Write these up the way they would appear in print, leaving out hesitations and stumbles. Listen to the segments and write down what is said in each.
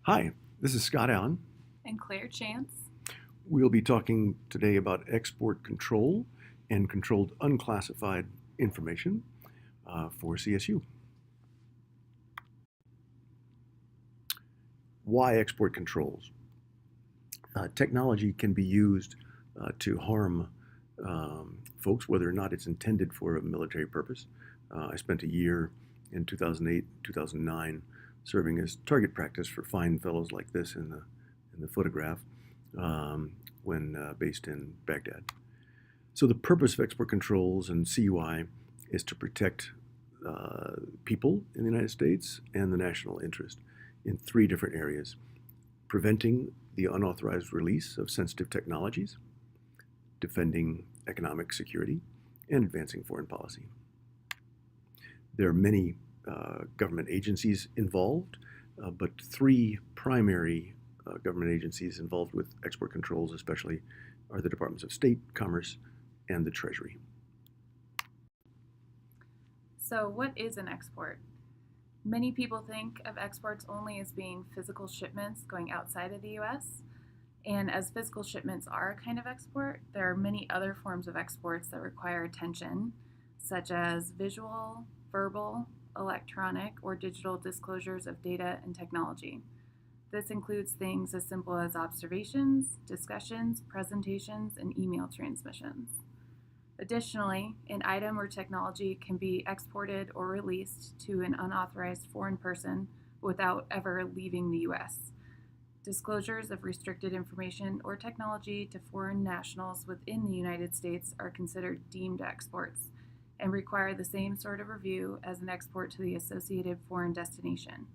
Hi, this is Scott Allen. And Claire Chance. We'll be talking today about export control and controlled unclassified information for CSU. Why export controls? Technology can be used to harm folks, whether or not it's intended for a military purpose. I spent a year in 2008, 2009 serving as target practice for fine fellows like this in the photograph when based in Baghdad. So the purpose of export controls and CUI is to protect people in the United States and the national interest in three different areas: preventing the unauthorized release of sensitive technologies, defending economic security, and advancing foreign policy. There are many government agencies involved, but three primary government agencies involved with export controls especially are the Departments of State, Commerce, and the Treasury. So, what is an export? Many people think of exports only as being physical shipments going outside of the US. And as physical shipments are a kind of export, there are many other forms of exports that require attention, such as visual, verbal, electronic, or digital disclosures of data and technology. This includes things as simple as observations, discussions, presentations, and email transmissions. Additionally, an item or technology can be exported or released to an unauthorized foreign person without ever leaving the US. Disclosures of restricted information or technology to foreign nationals within the United States are considered deemed exports and require the same sort of review as an export to the associated foreign destination.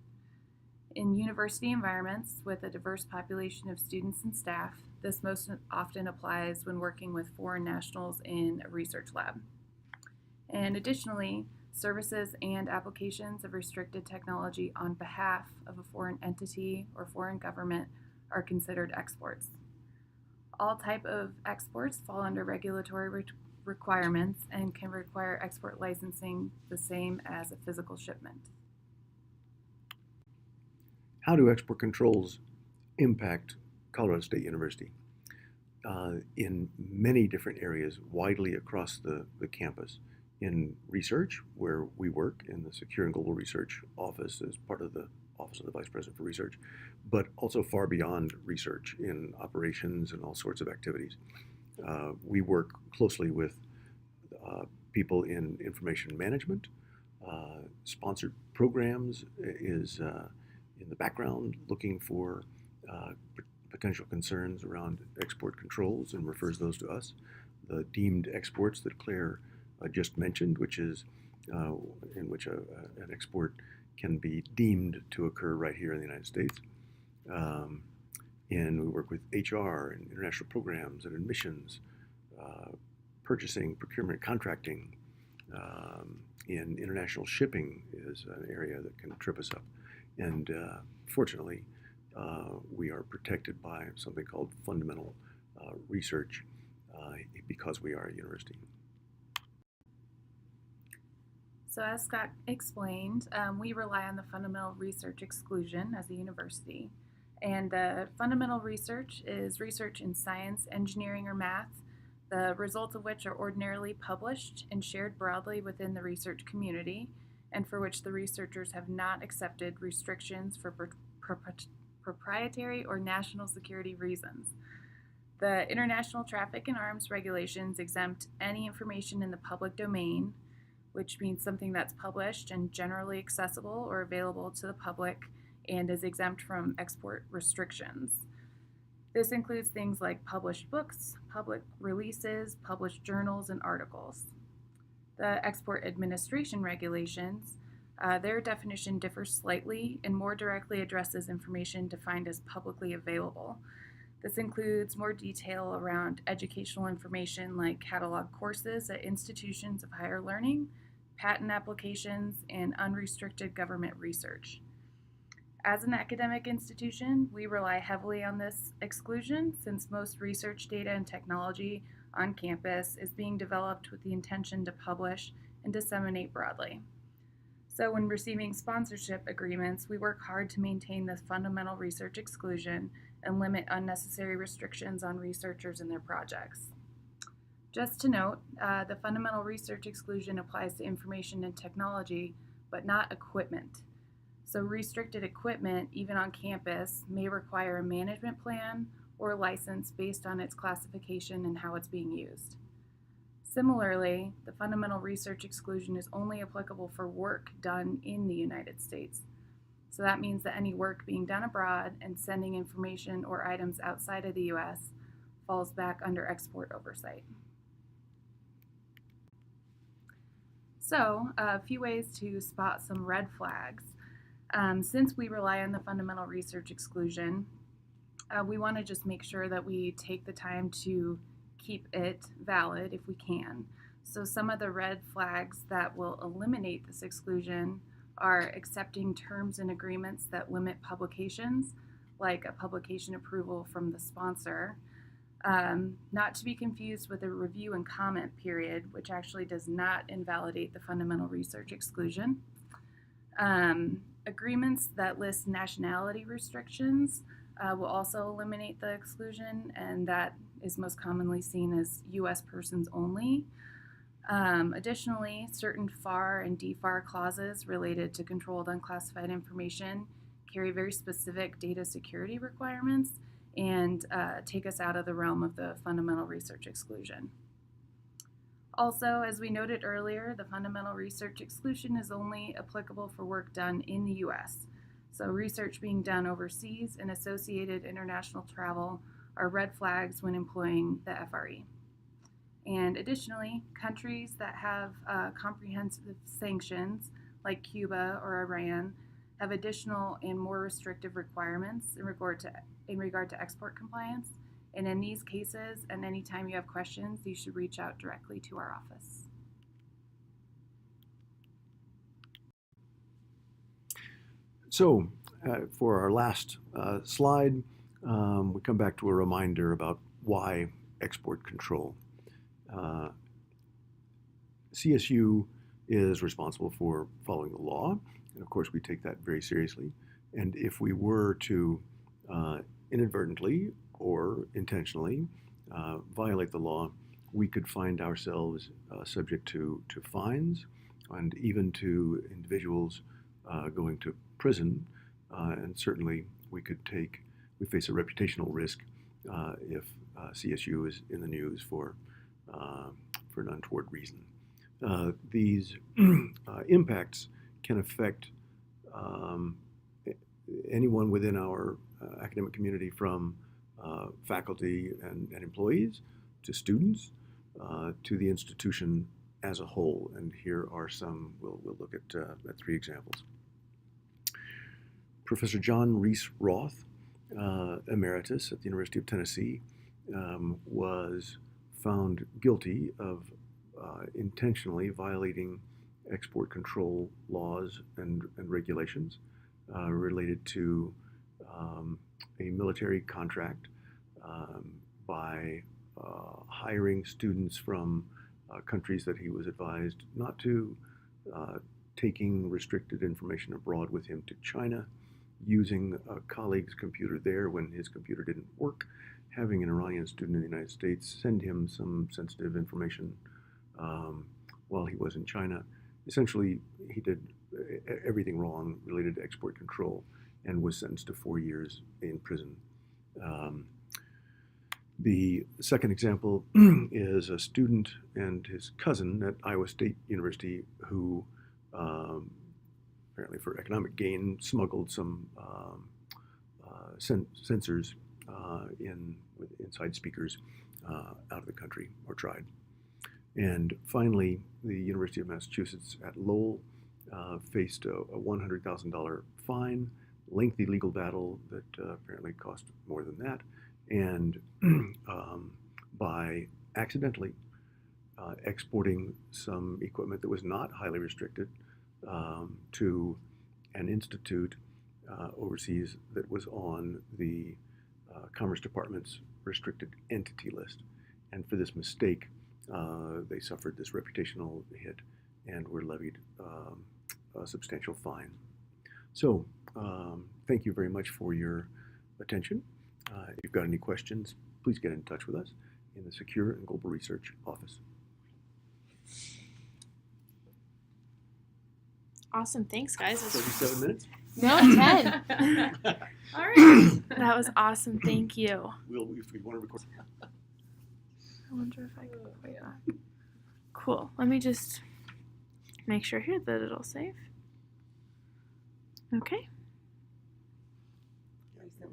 In university environments with a diverse population of students and staff, this most often applies when working with foreign nationals in a research lab. And additionally, services and applications of restricted technology on behalf of a foreign entity or foreign government are considered exports. All type of exports fall under regulatory requirements and can require export licensing the same as a physical shipment. How do export controls impact Colorado State University? In many different areas, widely across the campus. In research, where we work in the Secure and Global Research Office as part of the Office of the Vice President for Research, but also far beyond research in operations and all sorts of activities. We work closely with people in information management. Sponsored programs is in the background looking for potential concerns around export controls and refers those to us. The deemed exports that Claire just mentioned, which is in which an export can be deemed to occur right here in the United States. And we work with HR and international programs and admissions, purchasing, procurement, contracting. In international shipping is an area that can trip us up. And fortunately, we are protected by something called fundamental research because we are a university. So as Scott explained, we rely on the fundamental research exclusion as a university. And the fundamental research is research in science, engineering, or math, the results of which are ordinarily published and shared broadly within the research community, and for which the researchers have not accepted restrictions for proprietary or national security reasons. The International Traffic in Arms regulations exempt any information in the public domain, which means something that's published and generally accessible or available to the public and is exempt from export restrictions. This includes things like published books, public releases, published journals, and articles. The Export Administration regulations, their definition differs slightly and more directly addresses information defined as publicly available. This includes more detail around educational information like catalog courses at institutions of higher learning, patent applications, and unrestricted government research. As an academic institution, we rely heavily on this exclusion since most research data and technology on campus is being developed with the intention to publish and disseminate broadly. So, when receiving sponsorship agreements, we work hard to maintain the fundamental research exclusion and limit unnecessary restrictions on researchers and their projects. Just to note, the fundamental research exclusion applies to information and technology, but not equipment. So, restricted equipment, even on campus, may require a management plan or license based on its classification and how it's being used. Similarly, the fundamental research exclusion is only applicable for work done in the United States. So that means that any work being done abroad and sending information or items outside of the US falls back under export oversight. So, a few ways to spot some red flags. Since we rely on the fundamental research exclusion, we want to just make sure that we take the time to keep it valid if we can. So some of the red flags that will eliminate this exclusion are accepting terms and agreements that limit publications, like a publication approval from the sponsor, not to be confused with a review and comment period, which actually does not invalidate the fundamental research exclusion. Agreements that list nationality restrictions will also eliminate the exclusion, and that is most commonly seen as U.S. persons only. Additionally, certain FAR and DFAR clauses related to controlled unclassified information carry very specific data security requirements and take us out of the realm of the fundamental research exclusion. Also, as we noted earlier, the fundamental research exclusion is only applicable for work done in the U.S. So research being done overseas and associated international travel are red flags when employing the FRE. And additionally, countries that have comprehensive sanctions, like Cuba or Iran, have additional and more restrictive requirements in regard to export compliance. And in these cases, and anytime you have questions, you should reach out directly to our office. So, for our last slide, we come back to a reminder about why export control. CSU is responsible for following the law, and of course we take that very seriously. And if we were to inadvertently or intentionally violate the law, we could find ourselves subject to fines and even to individuals going to prison, and certainly we face a reputational risk if CSU is in the news for an untoward reason. These impacts can affect anyone within our academic community, from faculty and employees to students to the institution as a whole. And here are some, we'll look at 3 examples. Professor John Reese Roth, emeritus at the University of Tennessee, was found guilty of intentionally violating export control laws and regulations related to a military contract by hiring students from countries that he was advised not to, taking restricted information abroad with him to China, using a colleague's computer there when his computer didn't work, having an Iranian student in the United States send him some sensitive information while he was in China. Essentially, he did everything wrong related to export control and was sentenced to 4 years in prison. The second example is a student and his cousin at Iowa State University who, apparently for economic gain, smuggled some sensors inside speakers out of the country, or tried. And finally, the University of Massachusetts at Lowell faced a $100,000 fine, lengthy legal battle that apparently cost more than that, and by accidentally exporting some equipment that was not highly restricted to an institute overseas that was on the Commerce Department's restricted entity list. And for this mistake, they suffered this reputational hit and were levied a substantial fine. So thank you very much for your attention. If you've got any questions, please get in touch with us in the Secure and Global Research Office. Awesome. Thanks, guys. 37 minutes? No, 10. All right. That was awesome. Thank you. If we want to record. I wonder if I can play that. Cool. Let me just make sure here that it'll save. Okay.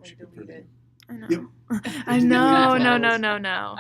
Recently deleted. I know. Yep. I know. No.